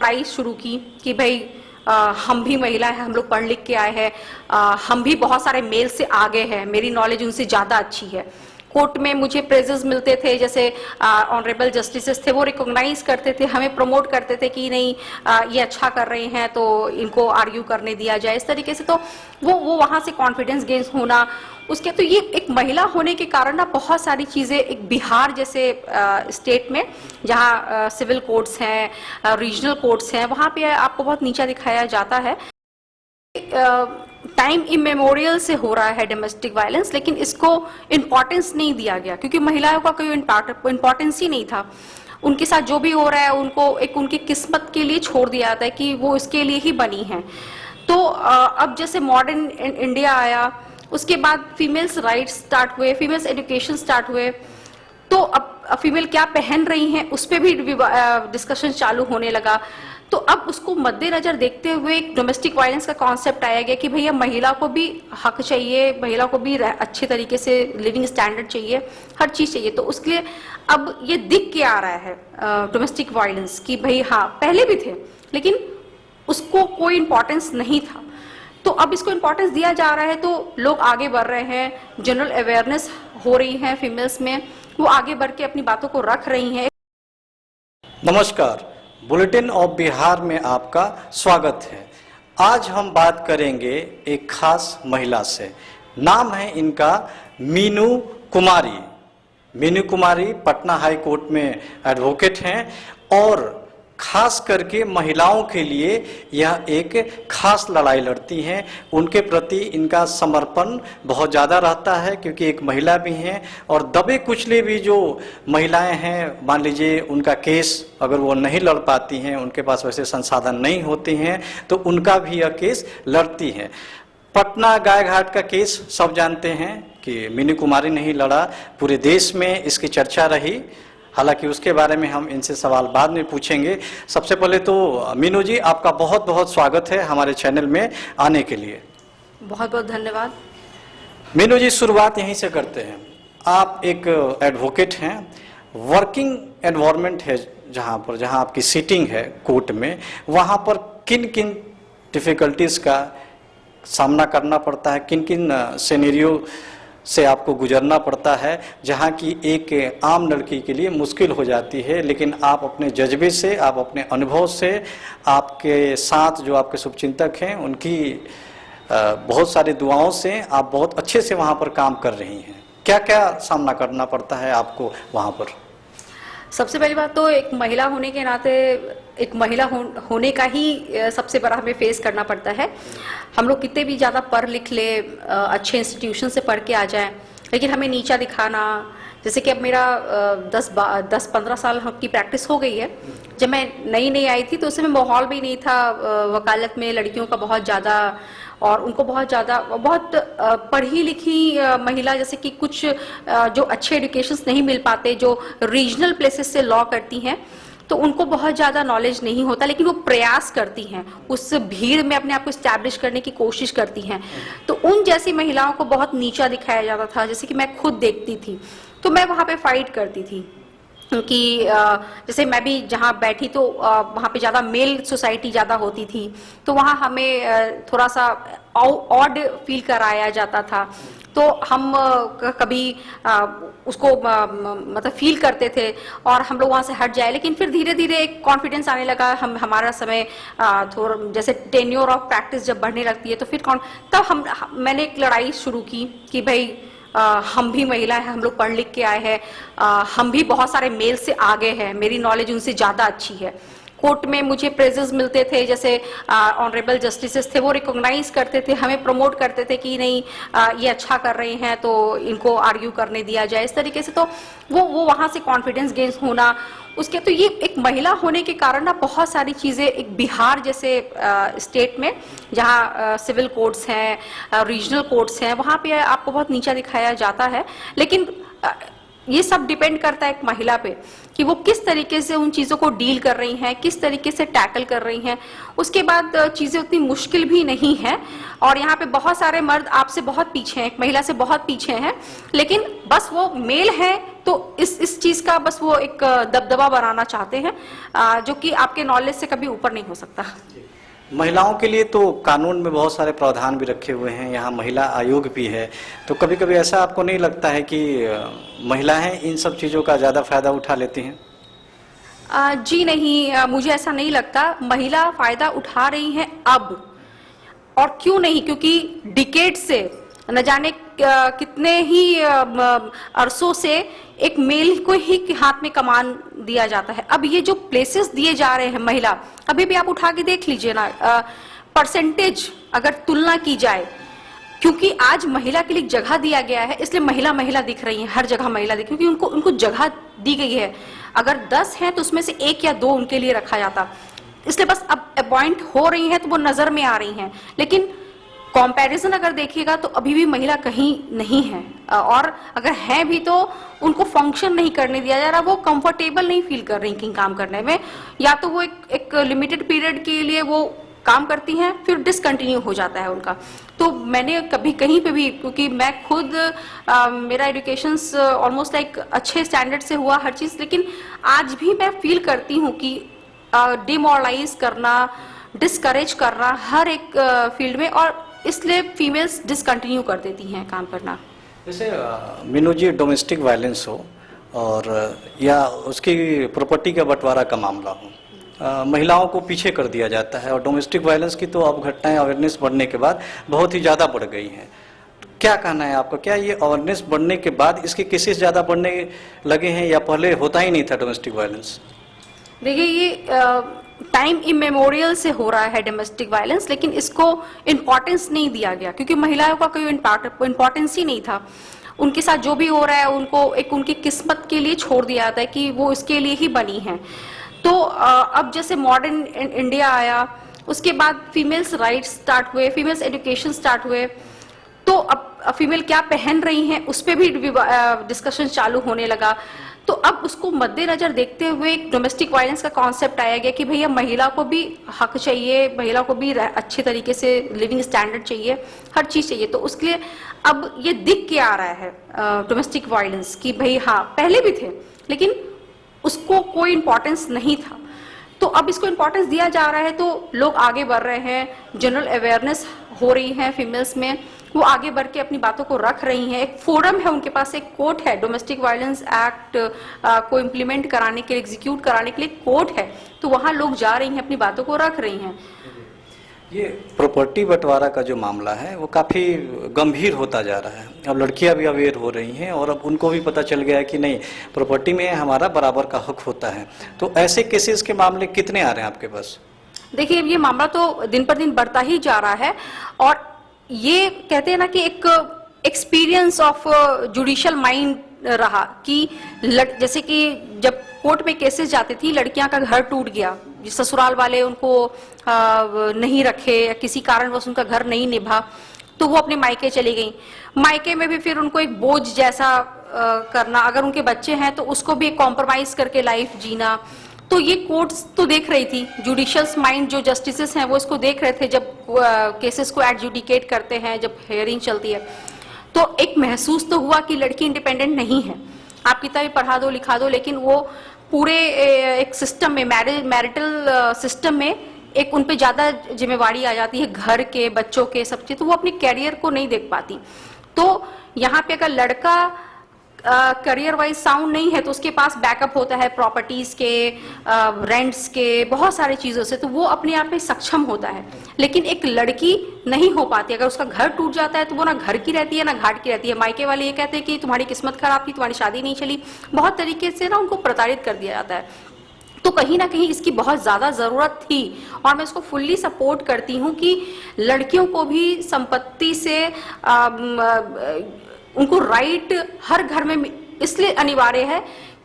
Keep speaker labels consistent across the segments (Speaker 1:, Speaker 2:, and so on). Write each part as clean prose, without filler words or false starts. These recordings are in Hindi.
Speaker 1: पढ़ाई शुरू की कि भाई हम भी महिला हैं, हम लोग पढ़ लिख के आए हैं, हम भी बहुत सारे मेल से आगे हैं, मेरी नॉलेज उनसे ज़्यादा अच्छी है। कोर्ट में मुझे प्रेजेस मिलते थे, जैसे ऑनरेबल जस्टिसेस थे, वो रिकॉग्नाइज करते थे, हमें प्रमोट करते थे कि नहीं ये अच्छा कर रहे हैं तो इनको आर्ग्यू करने दिया जाए, इस तरीके से। तो वो वहाँ से कॉन्फिडेंस गेन्स होना, उसके तो ये एक महिला होने के कारण ना बहुत सारी चीज़ें, एक बिहार जैसे स्टेट में जहाँ सिविल कोर्ट्स हैं, रीजनल कोर्ट्स हैं, वहाँ पे आपको बहुत नीचा दिखाया जाता है। टाइम इमेमोरियल से हो रहा है डोमेस्टिक वायलेंस, लेकिन इसको इम्पोर्टेंस नहीं दिया गया क्योंकि महिलाओं का कोई इम्पोर्टेंस ही नहीं था। उनके साथ जो भी हो रहा है उनको एक उनकी किस्मत के लिए छोड़ दिया जाता है कि वो इसके लिए ही बनी है। तो अब जैसे मॉडर्न इंडिया आया, उसके बाद फीमेल्स राइट्स स्टार्ट हुए, फीमेल्स एजुकेशन स्टार्ट हुए, तो अब फीमेल क्या पहन रही हैं उस पर भी डिस्कशन चालू होने लगा। तो अब उसको मद्देनजर देखते हुए एक डोमेस्टिक वायलेंस का कॉन्सेप्ट आया गया कि भैया महिला को भी हक चाहिए, महिला को भी अच्छे तरीके से लिविंग स्टैंडर्ड चाहिए, हर चीज़ चाहिए। तो उसके लिए अब ये दिख के आ रहा है डोमेस्टिक वायलेंस कि भाई हाँ, पहले भी थे लेकिन उसको कोई इम्पोर्टेंस नहीं था, तो अब इसको इम्पोर्टेंस दिया जा रहा है, तो लोग आगे बढ़ रहे हैं, जनरल अवेयरनेस हो रही है फीमेल्स में, वो आगे बढ़ के अपनी बातों को रख रही हैं।
Speaker 2: नमस्कार, बुलेटिन ऑफ बिहार में आपका स्वागत है। आज हम बात करेंगे एक खास महिला से। नाम है इनका मीनू कुमारी। मीनू कुमारी पटना हाई कोर्ट में एडवोकेट हैं और खास करके महिलाओं के लिए यह एक खास लड़ाई लड़ती हैं। उनके प्रति इनका समर्पण बहुत ज़्यादा रहता है क्योंकि एक महिला भी हैं और दबे कुचले भी जो महिलाएं हैं, मान लीजिए उनका केस अगर वो नहीं लड़ पाती हैं, उनके पास वैसे संसाधन नहीं होते हैं, तो उनका भी यह केस लड़ती हैं। पटना गाय घाट का केस सब जानते हैं कि मीनू कुमारी नहीं लड़ा, पूरे देश में इसकी चर्चा रही। हालांकि उसके बारे में हम इनसे सवाल बाद में पूछेंगे। सबसे पहले तो मीनू जी, आपका बहुत बहुत स्वागत है हमारे चैनल में आने के लिए।
Speaker 1: बहुत बहुत धन्यवाद।
Speaker 2: मीनू जी, शुरुआत यहीं से करते हैं। आप एक एडवोकेट हैं, वर्किंग एनवायरनमेंट है जहाँ आपकी सीटिंग है कोर्ट में, वहाँ पर किन किन डिफ़िकल्टीज़ का सामना करना पड़ता है, किन किन सिनेरियो से आपको गुजरना पड़ता है जहाँ की एक आम लड़की के लिए मुश्किल हो जाती है, लेकिन आप अपने जज्बे से, आप अपने अनुभव से, आपके साथ जो आपके शुभचिंतक हैं उनकी बहुत सारी दुआओं से आप बहुत अच्छे से वहाँ पर काम कर रही हैं। क्या क्या सामना करना पड़ता है आपको वहाँ पर?
Speaker 1: सबसे पहली बात तो एक महिला होने के नाते, एक महिला होने का ही सबसे बड़ा हमें फेस करना पड़ता है। हम लोग कितने भी ज़्यादा पढ़ लिख ले, अच्छे इंस्टीट्यूशन से पढ़ के आ जाएं, लेकिन हमें नीचा दिखाना, जैसे कि अब मेरा 10-15 साल की प्रैक्टिस हो गई है। जब मैं नई आई थी तो उस समय माहौल भी नहीं था वकालत में लड़कियों का बहुत ज़्यादा, और उनको बहुत पढ़ी लिखी महिला, जैसे कि कुछ जो अच्छे एजुकेशंस नहीं मिल पाते, जो रीजनल प्लेसेस से लॉ करती हैं, तो उनको बहुत ज़्यादा नॉलेज नहीं होता, लेकिन वो प्रयास करती हैं, उस भीड़ में अपने आप को इस्टेब्लिश करने की कोशिश करती हैं। तो उन जैसी महिलाओं को बहुत नीचा दिखाया जाता था, जैसे कि मैं खुद देखती थी, तो मैं वहाँ पे फाइट करती थी कि जैसे मैं भी जहाँ बैठी तो वहाँ पे ज़्यादा मेल सोसाइटी ज़्यादा होती थी, तो वहाँ हमें थोड़ा सा ऑड फील कराया जाता था। तो हम कभी उसको मतलब फील करते थे और हम लोग वहाँ से हट जाए, लेकिन फिर धीरे धीरे एक कॉन्फिडेंस आने लगा। हमारा समय थोड़ा जैसे टेन्योर ऑफ प्रैक्टिस जब बढ़ने लगती है तो फिर तब मैंने एक लड़ाई शुरू की कि भाई हम भी महिला हैं, हम लोग पढ़ लिख के आए हैं, हम भी बहुत सारे मेल से आगे हैं, मेरी नॉलेज उनसे ज़्यादा अच्छी है। कोर्ट में मुझे प्रेजेस मिलते थे, जैसे ऑनरेबल जस्टिसेस थे, वो रिकॉग्नाइज करते थे, हमें प्रमोट करते थे कि नहीं ये अच्छा कर रहे हैं तो इनको आर्ग्यू करने दिया जाए, इस तरीके से। तो वो वहाँ से कॉन्फिडेंस गेन्स होना, उसके तो ये एक महिला होने के कारण ना बहुत सारी चीज़ें, एक बिहार जैसे स्टेट में जहाँ सिविल कोर्ट्स हैं, रीजनल कोर्ट्स हैं, वहाँ पे आपको बहुत नीचा दिखाया जाता है। लेकिन ये सब डिपेंड करता है एक महिला पे कि वो किस तरीके से उन चीज़ों को डील कर रही हैं, किस तरीके से टैकल कर रही हैं। उसके बाद चीज़ें उतनी मुश्किल भी नहीं हैं, और यहाँ पे बहुत सारे मर्द आपसे बहुत पीछे हैं, एक महिला से बहुत पीछे हैं, लेकिन बस वो मेल हैं तो इस चीज का बस वो एक दबदबा बनाना चाहते हैं, जो कि आपके नॉलेज से कभी ऊपर नहीं हो सकता।
Speaker 2: महिलाओं के लिए तो कानून में बहुत सारे प्रावधान भी रखे हुए हैं, यहाँ महिला आयोग भी है, तो कभी कभी ऐसा आपको नहीं लगता है कि महिलाएं इन सब चीज़ों का ज़्यादा फायदा उठा लेती हैं?
Speaker 1: जी नहीं, मुझे ऐसा नहीं लगता। महिला फायदा उठा रही हैं अब, और क्यों नहीं, क्योंकि डिकेड से न जाने कितने ही अरसों से एक मेल को ही हाथ में कमान दिया जाता है। अब ये जो प्लेसेस दिए जा रहे हैं महिला, अभी भी आप उठा के देख लीजिए ना, परसेंटेज अगर तुलना की जाए, क्योंकि आज महिला के लिए जगह दिया गया है, इसलिए महिला महिला दिख रही है, हर जगह महिला दिख, क्योंकि उनको जगह दी गई है। अगर 10 हैं तो उसमें से 1 या 2 उनके लिए रखा जाता, इसलिए बस अब अपॉइंट हो रही हैं तो वो नजर में आ रही हैं। लेकिन कंपैरिजन अगर देखिएगा तो अभी भी महिला कहीं नहीं है, और अगर है भी तो उनको फंक्शन नहीं करने दिया जा रहा, वो कंफर्टेबल नहीं फील कर रही काम करने में, या तो वो एक लिमिटेड पीरियड के लिए वो काम करती हैं, फिर डिसकंटिन्यू हो जाता है उनका। तो मैंने कभी कहीं पे भी, क्योंकि मैं खुद मेरा एजुकेशन ऑलमोस्ट लाइक अच्छे स्टैंडर्ड से हुआ हर चीज़, लेकिन आज भी मैं फील करती हूँ कि डिमोरलाइज करना, डिस्करेज करना हर एक फील्ड में, और इसलिए फीमेल्स डिसकंटिन्यू कर देती हैं काम करना।
Speaker 2: जैसे मीनू जी, डोमेस्टिक वायलेंस हो और या उसकी प्रॉपर्टी का बंटवारा का मामला हो, महिलाओं को पीछे कर दिया जाता है, और डोमेस्टिक वायलेंस की तो अब घटनाएं अवेयरनेस बढ़ने के बाद बहुत ही ज़्यादा बढ़ गई हैं। क्या कहना है आपका, क्या ये अवेयरनेस बढ़ने के बाद इसके केसेस ज़्यादा बढ़ने लगे हैं, या पहले होता ही नहीं था डोमेस्टिक वायलेंस?
Speaker 1: देखिए, ये टाइम इमेमोरियल से हो रहा है डोमेस्टिक वायलेंस, लेकिन इसको इम्पोर्टेंस नहीं दिया गया, क्योंकि महिलाओं का कोई इम्पोर्टेंस ही नहीं था। उनके साथ जो भी हो रहा है उनको एक उनकी किस्मत के लिए छोड़ दिया जाता है कि वो इसके लिए ही बनी है। तो अब जैसे मॉडर्न इंडिया आया, उसके बाद फीमेल्स राइट्स स्टार्ट हुए, फीमेल्स एजुकेशन स्टार्ट हुए, तो अब फीमेल क्या पहन रही हैं उस पर भी डिस्कशन चालू होने लगा। तो अब उसको मद्देनजर देखते हुए एक डोमेस्टिक वायलेंस का कॉन्सेप्ट आया गया कि भैया महिला को भी हक चाहिए, महिला को भी अच्छे तरीके से लिविंग स्टैंडर्ड चाहिए, हर चीज़ चाहिए। तो उसके लिए अब ये दिख के आ रहा है डोमेस्टिक वायलेंस कि भाई हाँ, पहले भी थे लेकिन उसको कोई इम्पोर्टेंस नहीं था, तो अब इसको इम्पोर्टेंस दिया जा रहा है, तो लोग आगे बढ़ रहे हैं, जनरल अवेयरनेस हो रही है फीमेल्स में, वो आगे बढ़ के अपनी बातों को रख रही हैं। एक फोरम है उनके पास, एक कोर्ट है, डोमेस्टिक वायलेंस एक्ट को इम्प्लीमेंट कराने के लिए, एग्जीक्यूट कराने के लिए कोर्ट है, तो वहाँ लोग जा रही हैं, अपनी बातों को रख रही हैं।
Speaker 2: ये प्रॉपर्टी बंटवारा का जो मामला है वो काफ़ी गंभीर होता जा रहा है। अब लड़कियां भी अवेयर हो रही हैं और अब उनको भी पता चल गया है कि नहीं, प्रॉपर्टी में हमारा बराबर का हक होता है। तो ऐसे केसेस के मामले कितने आ रहे हैं आपके पास?
Speaker 1: देखिए, ये मामला तो दिन पर दिन बढ़ता ही जा रहा है, और ये कहते हैं ना कि एक एक्सपीरियंस ऑफ जुडिशियल माइंड रहा कि जैसे कि जब कोर्ट में केसेस जाती थी, लड़कियां का घर टूट गया, ससुराल वाले उनको नहीं रखे या किसी कारणवश उनका घर नहीं निभा, तो वो अपने मायके चली गई। मायके में भी फिर उनको एक बोझ जैसा करना, अगर उनके बच्चे हैं तो उसको भी कॉम्प्रोमाइज करके लाइफ जीना। तो ये कोर्ट्स तो देख रही थी, जुडिशियल माइंड जो जस्टिसेस हैं वो इसको देख रहे थे जब केसेस को एडजुडिकेट करते हैं, जब हियरिंग चलती है। तो एक महसूस तो हुआ कि लड़की इंडिपेंडेंट नहीं है, आप कितना भी पढ़ा दो लिखा दो, लेकिन वो पूरे एक सिस्टम में, मैरिटल सिस्टम में एक उन पे ज़्यादा जिम्मेवारी आ जाती है, घर के, बच्चों के, सब चीज़, तो वो अपने कैरियर को नहीं देख पाती। तो यहाँ पे अगर लड़का करियर वाइज साउंड नहीं है तो उसके पास बैकअप होता है प्रॉपर्टीज के, रेंट्स के, बहुत सारी चीज़ों से, तो वो अपने आप में सक्षम होता है। लेकिन एक लड़की नहीं हो पाती, अगर उसका घर टूट जाता है तो वो ना घर की रहती है ना घाट की रहती है। मायके वाले ये कहते हैं कि तुम्हारी किस्मत खराब थी, तुम्हारी शादी नहीं चली, बहुत तरीके से ना उनको प्रताड़ित कर दिया जाता है। तो कहीं ना कहीं इसकी बहुत ज़्यादा ज़रूरत थी, और मैं इसको फुल्ली सपोर्ट करती हूँ कि लड़कियों को भी संपत्ति से उनको राइट हर घर में इसलिए अनिवार्य है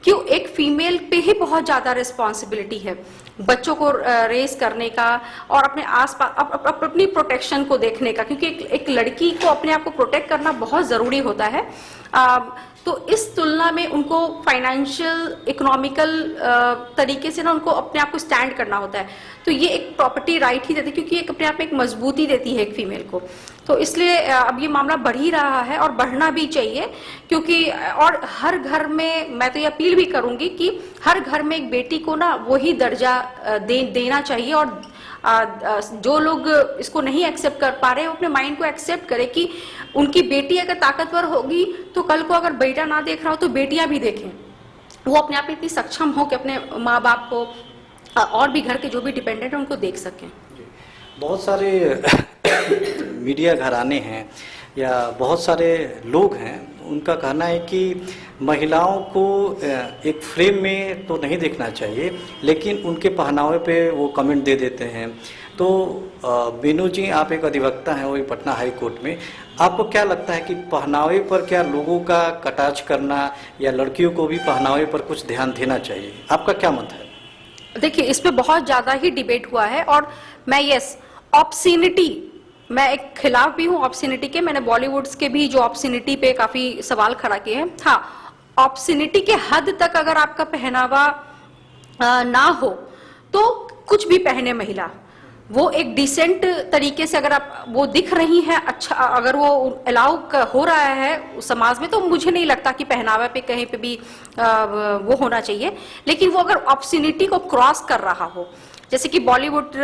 Speaker 1: कि एक फीमेल पे ही बहुत ज़्यादा रिस्पॉन्सिबिलिटी है बच्चों को रेस करने का और अपने आसपास अपनी प्रोटेक्शन को देखने का, क्योंकि एक लड़की को अपने आप को प्रोटेक्ट करना बहुत ज़रूरी होता है। तो इस तुलना में उनको फाइनेंशियल, इकोनॉमिकल तरीके से ना उनको अपने आप को स्टैंड करना होता है। तो ये एक प्रॉपर्टी राइट ही देती है, क्योंकि एक अपने आप में एक मजबूती देती है एक फीमेल को। तो इसलिए अब ये मामला बढ़ ही रहा है और बढ़ना भी चाहिए, क्योंकि और हर घर में मैं तो ये अपील भी करूंगी कि हर घर में एक बेटी को ना वही दर्जा देना चाहिए। और जो लोग इसको नहीं एक्सेप्ट कर पा रहे हैं, अपने माइंड को एक्सेप्ट करें कि उनकी बेटी अगर ताकतवर होगी तो कल को अगर बेटा ना देख रहा हो तो बेटियां भी देखें, वो अपने आप में इतनी सक्षम हो कि अपने माँ बाप को और भी घर के जो भी डिपेंडेंट है उनको देख सकें।
Speaker 2: बहुत सारे मीडिया घराने हैं या बहुत सारे लोग हैं, उनका कहना है कि महिलाओं को एक फ्रेम में तो नहीं देखना चाहिए, लेकिन उनके पहनावे पे वो कमेंट दे देते हैं। तो मीनू जी, आप एक अधिवक्ता हैं वही पटना हाई कोर्ट में, आपको क्या लगता है कि पहनावे पर क्या लोगों का कटाक्ष करना या लड़कियों को भी पहनावे पर कुछ ध्यान देना चाहिए? आपका क्या मत है?
Speaker 1: देखिए, इस पे बहुत ज्यादा ही डिबेट हुआ है और मैं ऑब्ससीनिटी, मैं एक खिलाफ भी हूँ ऑब्ससीनिटी के। मैंने बॉलीवुड्स के भी जो ऑब्ससीनिटी पे काफी सवाल खड़ा किए हैं। हाँ, ऑब्ससीनिटी के हद तक अगर आपका पहनावा ना हो तो कुछ भी पहने महिला, वो एक डिसेंट तरीके से अगर आप वो दिख रही हैं, अच्छा अगर वो अलाउ हो रहा है समाज में, तो मुझे नहीं लगता कि पहनावा पे कहीं पे भी वो होना चाहिए। लेकिन वो अगर ऑब्ससीनिटी को क्रॉस कर रहा हो, जैसे कि बॉलीवुड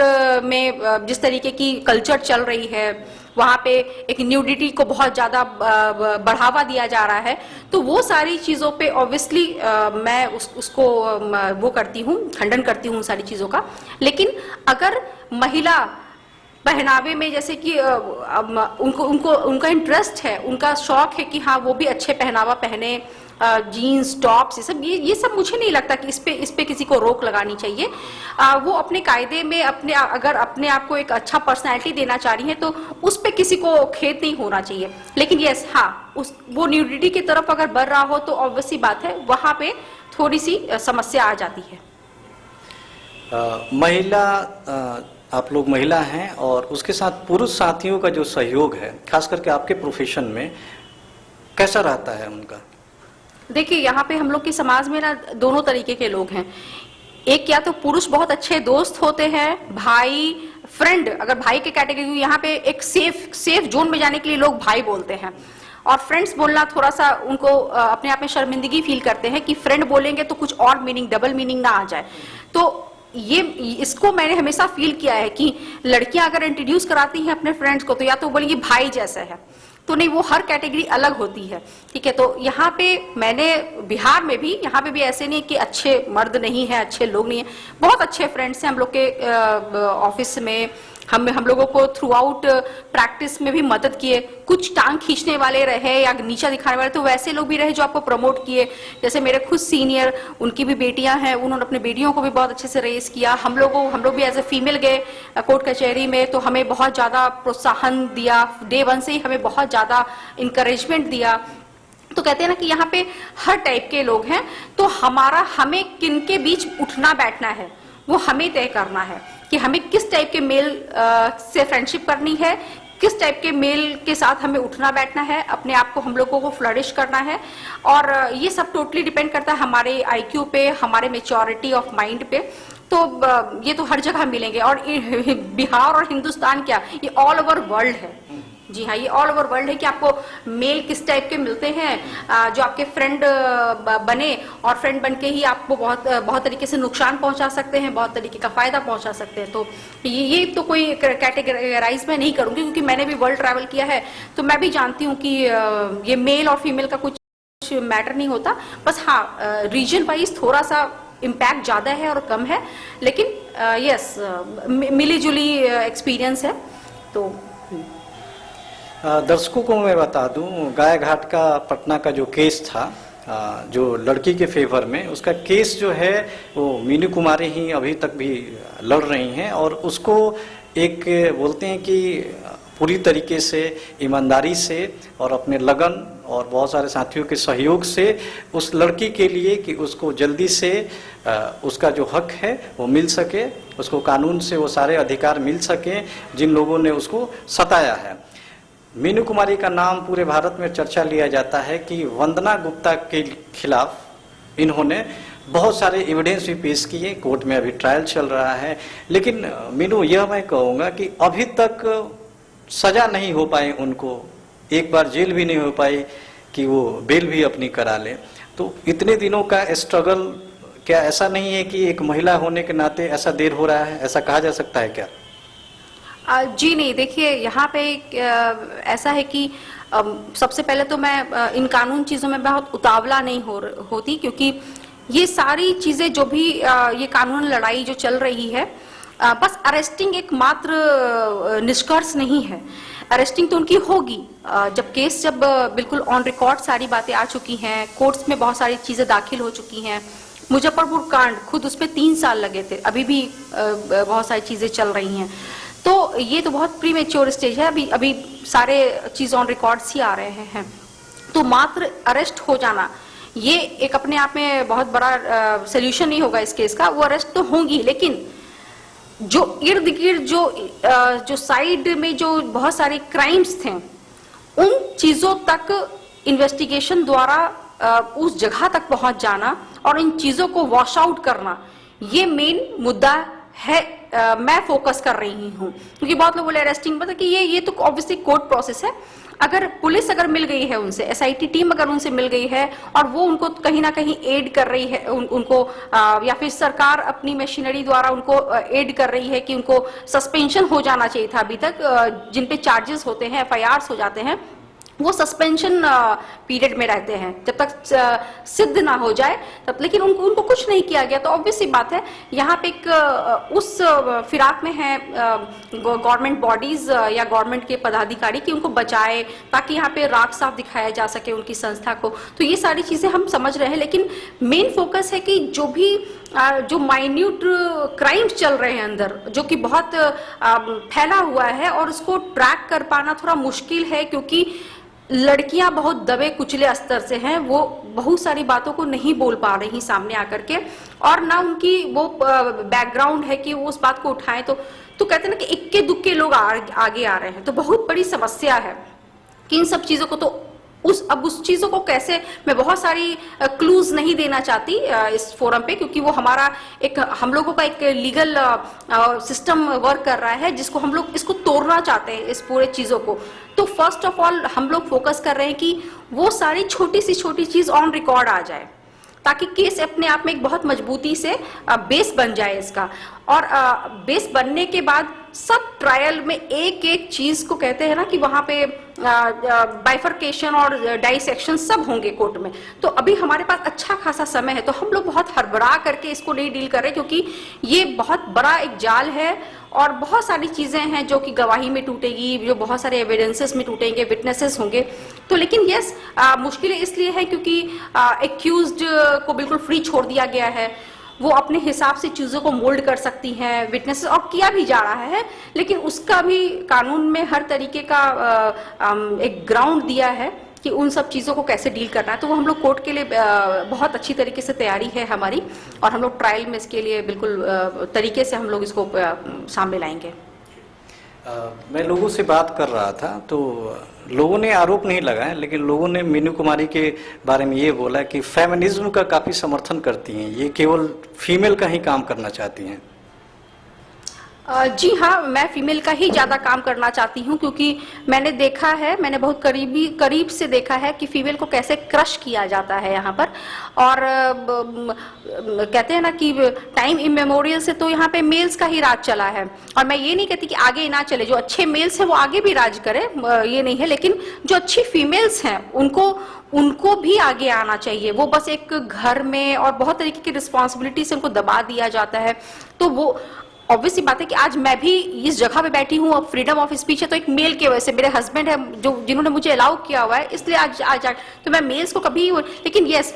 Speaker 1: में जिस तरीके की कल्चर चल रही है, वहाँ पे एक न्यूडिटी को बहुत ज़्यादा बढ़ावा दिया जा रहा है, तो वो सारी चीज़ों पे ऑब्वियसली मैं उसको वो करती हूँ, खंडन करती हूँ सारी चीज़ों का। लेकिन अगर महिला पहनावे में जैसे कि उनका इंटरेस्ट है, उनका शौक है कि हाँ वो भी अच्छे पहनावा पहने, जीन्स टॉप्स ये सब मुझे नहीं लगता कि इस पे किसी को रोक लगानी चाहिए। वो अपने कायदे में अगर अपने आप को एक अच्छा पर्सनैलिटी देना चाह रही है तो उस पे किसी को खेद नहीं होना चाहिए। लेकिन वो न्यूडिटी की तरफ अगर बढ़ रहा हो तो ऑब्वियसली बात है वहां पे थोड़ी सी समस्या आ जाती है।
Speaker 2: महिला आप लोग महिला हैं और उसके साथ पुरुष साथियों का जो सहयोग है, खास करके आपके प्रोफेशन में, कैसा रहता है उनका?
Speaker 1: देखिए, यहाँ पे हम लोग के समाज में ना दोनों तरीके के लोग हैं। एक या तो पुरुष बहुत अच्छे दोस्त होते हैं, भाई फ्रेंड, अगर भाई के कैटेगरी, यहाँ पे एक सेफ जोन में जाने के लिए लोग भाई बोलते हैं, और फ्रेंड्स बोलना थोड़ा सा उनको अपने आप में शर्मिंदगी फील करते हैं कि फ्रेंड बोलेंगे तो कुछ और मीनिंग, डबल मीनिंग ना आ जाए। तो इसको मैंने हमेशा फील किया है कि लड़कियां अगर इंट्रोड्यूस कराती हैं अपने फ्रेंड्स को तो या तो बोलेंगी भाई जैसा है, तो नहीं, वो हर कैटेगरी अलग होती है। ठीक है, तो यहाँ पे मैंने बिहार में भी, यहाँ पे भी ऐसे नहीं कि अच्छे मर्द नहीं है, अच्छे लोग नहीं है, बहुत अच्छे फ्रेंड्स हैं हम लोग के ऑफिस में। हम लोगों को थ्रू आउट प्रैक्टिस में भी मदद किए, कुछ टांग खींचने वाले रहे या नीचा दिखाने वाले, तो वैसे लोग भी रहे जो आपको प्रमोट किए। जैसे मेरे खुद सीनियर, उनकी भी बेटियां हैं, उन्होंने अपनी बेटियों को भी बहुत अच्छे से रेस किया। हम लोग भी एज ए फीमेल गए कोर्ट कचहरी में, तो हमें बहुत ज्यादा प्रोत्साहन दिया, डे 1 से ही हमें बहुत ज्यादा इंकरेजमेंट दिया। तो कहते हैं ना कि यहाँ पे हर टाइप के लोग हैं, तो हमें किनके बीच उठना बैठना है वो हमें तय करना है कि हमें किस टाइप के मेल से फ्रेंडशिप करनी है, किस टाइप के मेल के साथ हमें उठना बैठना है, अपने आप को हम लोगों को फ्लरिश करना है। और ये सब टोटली डिपेंड करता है हमारे आईक्यू पे, हमारे मेच्योरिटी ऑफ माइंड पे। तो ये तो हर जगह मिलेंगे, और बिहार और हिंदुस्तान क्या, ये ऑल ओवर वर्ल्ड है। जी हाँ, ये ऑल ओवर वर्ल्ड है कि आपको मेल किस टाइप के मिलते हैं जो आपके फ्रेंड बने, और फ्रेंड बन के ही आपको बहुत तरीके से नुकसान पहुंचा सकते हैं, बहुत तरीके का फायदा पहुंचा सकते हैं। तो ये तो कोई कैटेगराइज में नहीं करूंगी, क्योंकि मैंने भी वर्ल्ड ट्रैवल किया है, तो मैं भी जानती हूँ कि ये मेल और फीमेल का कुछ मैटर नहीं होता। बस हाँ, रीजन वाइज थोड़ा सा इम्पैक्ट ज्यादा है और कम है, लेकिन यस मिली जुली एक्सपीरियंस है। तो
Speaker 2: दर्शकों को मैं बता दूं, गाय घाट का पटना का जो केस था, जो लड़की के फेवर में, उसका केस जो है वो मीनू कुमारी ही अभी तक भी लड़ रही हैं, और उसको एक बोलते हैं कि पूरी तरीके से ईमानदारी से और अपने लगन और बहुत सारे साथियों के सहयोग से उस लड़की के लिए कि उसको जल्दी से उसका जो हक है वो मिल सके, उसको कानून से वो सारे अधिकार मिल सके जिन लोगों ने उसको सताया है। मीनू कुमारी का नाम पूरे भारत में चर्चा लिया जाता है कि वंदना गुप्ता के खिलाफ इन्होंने बहुत सारे एविडेंस भी पेश किए, कोर्ट में अभी ट्रायल चल रहा है। लेकिन मीनू, यह मैं कहूँगा कि अभी तक सजा नहीं हो पाई, उनको एक बार जेल भी नहीं हो पाई कि वो बेल भी अपनी करा ले। तो इतने दिनों का स्ट्रगल, क्या ऐसा नहीं है कि एक महिला होने के नाते ऐसा देर हो रहा है, ऐसा कहा जा सकता है क्या?
Speaker 1: जी नहीं, देखिए यहाँ पे ऐसा है कि सबसे पहले तो मैं इन कानून चीज़ों में बहुत उतावला नहीं होती, क्योंकि ये सारी चीज़ें जो भी ये कानून लड़ाई जो चल रही है, बस अरेस्टिंग एक मात्र निष्कर्ष नहीं है। अरेस्टिंग तो उनकी होगी जब केस, जब बिल्कुल ऑन रिकॉर्ड सारी बातें आ चुकी हैं, कोर्ट्स में बहुत सारी चीज़ें दाखिल हो चुकी हैं। मुजफ्फरपुर कांड खुद उस पर 3 साल लगे थे, अभी भी बहुत सारी चीज़ें चल रही हैं। तो ये तो बहुत प्रीमेच्योर स्टेज है, अभी सारे चीज़ ऑन रिकॉर्ड्स ही आ रहे हैं। तो मात्र अरेस्ट हो जाना ये एक अपने आप में बहुत बड़ा सोल्यूशन नहीं होगा इस केस का। वो अरेस्ट तो होंगी, लेकिन जो इर्द गिर्द जो साइड में जो बहुत सारे क्राइम्स थे, उन चीज़ों तक इन्वेस्टिगेशन द्वारा उस जगह तक पहुंच जाना और इन चीज़ों को वॉश आउट करना, ये मेन मुद्दा है। मैं फोकस कर रही हूँ, क्योंकि बहुत लोग बोले अरेस्टिंग, मतलब कि ये तो ऑब्वियसली कोर्ट प्रोसेस है। अगर पुलिस अगर मिल गई है उनसे, एसआईटी टीम अगर उनसे मिल गई है और वो उनको कहीं ना कहीं एड कर रही है, उनको या फिर सरकार अपनी मशीनरी द्वारा उनको एड कर रही है कि उनको सस्पेंशन हो जाना चाहिए था अभी तक, जिन पे चार्जेस होते हैं, एफआईआर्स हो जाते हैं, वो सस्पेंशन पीरियड में रहते हैं जब तक सिद्ध ना हो जाए तब। लेकिन उनको कुछ नहीं किया गया। तो ऑब्वियस सी बात है, यहाँ पे एक उस फिराक में है गवर्नमेंट बॉडीज या गवर्नमेंट के पदाधिकारी कि उनको बचाए, ताकि यहाँ पे राख साफ दिखाया जा सके उनकी संस्था को। तो ये सारी चीजें हम समझ रहे हैं, लेकिन मेन फोकस है कि जो भी जो माइन्यूट क्राइम्स चल रहे हैं अंदर, जो कि बहुत फैला हुआ है और उसको ट्रैक कर पाना थोड़ा मुश्किल है, क्योंकि लड़कियां बहुत दबे कुचले स्तर से हैं, वो बहुत सारी बातों को नहीं बोल पा रही सामने आकर के, और ना उनकी वो बैकग्राउंड है कि वो उस बात को उठाएं। तो कहते हैं ना कि इक्के दुक्के लोग आगे आ रहे हैं। तो बहुत बड़ी समस्या है कि इन सब चीजों को तो उस चीजों को कैसे, मैं बहुत सारी क्लूज नहीं देना चाहती इस फोरम पे, क्योंकि वो हमारा हम लोगों का एक लीगल सिस्टम वर्क कर रहा है, जिसको हम लोग इसको तोड़ना चाहते हैं, इस पूरे चीजों को। तो फर्स्ट ऑफ ऑल हम लोग फोकस कर रहे हैं कि वो सारी छोटी सी छोटी चीज ऑन रिकॉर्ड आ जाए, ताकि केस अपने आप में एक बहुत मजबूती से बेस बन जाए इसका। और बेस बनने के बाद सब ट्रायल में एक एक चीज को, कहते हैं ना कि वहां पे बाइफरकेशन और डाइसेक्शन सब होंगे कोर्ट में। तो अभी हमारे पास अच्छा खासा समय है, तो हम लोग बहुत हड़बड़ा करके इसको नहीं डील कर रहे, क्योंकि ये बहुत बड़ा एक जाल है और बहुत सारी चीजें हैं जो कि गवाही में टूटेगी, जो बहुत सारे एविडेंसेस में टूटेंगे, विटनेसेस होंगे। तो लेकिन यस, मुश्किलें इसलिए है क्योंकि एक्यूज्ड को बिल्कुल फ्री छोड़ दिया गया है, वो अपने हिसाब से चीजों को मोल्ड कर सकती हैं, विटनेसेस, और किया भी जा रहा है। लेकिन उसका भी कानून में हर तरीके का एक ग्राउंड दिया है कि उन सब चीज़ों को कैसे डील करना है। तो वो हम लोग कोर्ट के लिए बहुत अच्छी तरीके से तैयारी है हमारी, और हम लोग ट्रायल में इसके लिए बिल्कुल तरीके से हम लोग इसको सामने लाएंगे।
Speaker 2: मैं लोगों से बात कर रहा था तो लोगों ने आरोप नहीं लगाए, लेकिन लोगों ने मीनू कुमारी के बारे में ये बोला कि फेमिनिज्म का काफ़ी समर्थन करती हैं, ये केवल फीमेल का ही काम करना चाहती हैं।
Speaker 1: जी हाँ, मैं फीमेल का ही ज़्यादा काम करना चाहती हूँ, क्योंकि मैंने देखा है, मैंने बहुत करीब से देखा है कि फीमेल को कैसे क्रश किया जाता है यहाँ पर। और कहते हैं ना कि टाइम इमेमोरियल से तो यहाँ पे मेल्स का ही राज चला है। और मैं ये नहीं कहती कि आगे ना चले, जो अच्छे मेल्स हैं वो आगे भी राज करें, ये नहीं है, लेकिन जो अच्छी फीमेल्स हैं उनको भी आगे आना चाहिए। वो बस एक घर में और बहुत तरीके की रिस्पॉन्सिबिलिटी से उनको दबा दिया जाता है। तो वो ऑब्वियसली बात है कि आज मैं भी इस जगह पे बैठी हूँ, अब फ्रीडम ऑफ स्पीच है तो एक मेल की वजह से, मेरे हस्बैंड है जिन्होंने मुझे अलाउ किया हुआ है, इसलिए आज तो मैं मेल्स को कभी, लेकिन यस,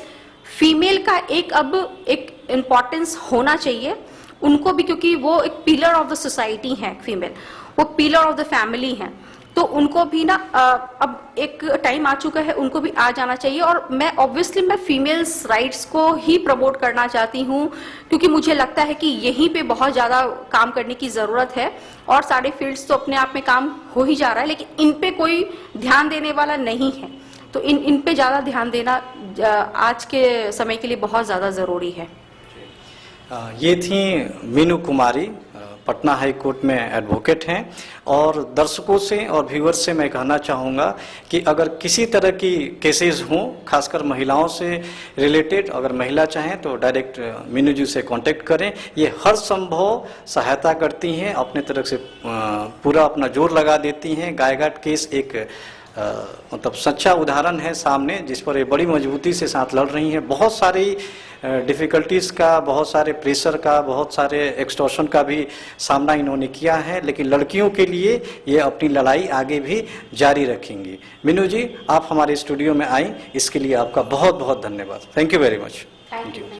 Speaker 1: फीमेल का अब एक इम्पॉर्टेंस होना चाहिए उनको भी, क्योंकि वो एक पिलर ऑफ द सोसाइटी है फीमेल, वो पिलर ऑफ द फैमिली है। तो उनको भी ना अब एक टाइम आ चुका है, उनको भी आ जाना चाहिए। और मैं ऑब्वियसली मैं फीमेल्स राइट्स को ही प्रमोट करना चाहती हूँ, क्योंकि मुझे लगता है कि यहीं पे बहुत ज़्यादा काम करने की ज़रूरत है। और सारे फील्ड्स तो अपने आप में काम हो ही जा रहा है, लेकिन इन पे कोई ध्यान देने वाला नहीं है। तो इन पे ज़्यादा ध्यान देना आज के समय के लिए बहुत ज़्यादा ज़रूरी है।
Speaker 2: ये थी मीनू कुमारी, पटना हाई कोर्ट में एडवोकेट हैं। और दर्शकों से और व्यूअर्स से मैं कहना चाहूँगा कि अगर किसी तरह की केसेस हों, खासकर महिलाओं से रिलेटेड, अगर महिला चाहें तो डायरेक्ट मीनू जी से कांटेक्ट करें। ये हर संभव सहायता करती हैं, अपने तरफ से पूरा अपना जोर लगा देती हैं। गायघाट केस एक मतलब सच्चा उदाहरण है सामने, जिस पर ये बड़ी मजबूती से साथ लड़ रही हैं। बहुत सारी डिफ़िकल्टीज़ का, बहुत सारे प्रेशर का, बहुत सारे एक्सटॉर्शन का भी सामना इन्होंने किया है, लेकिन लड़कियों के लिए ये अपनी लड़ाई आगे भी जारी रखेंगी। मीनू जी, आप हमारे स्टूडियो में आई, इसके लिए आपका बहुत बहुत धन्यवाद। Thank you very much.
Speaker 1: Thank you.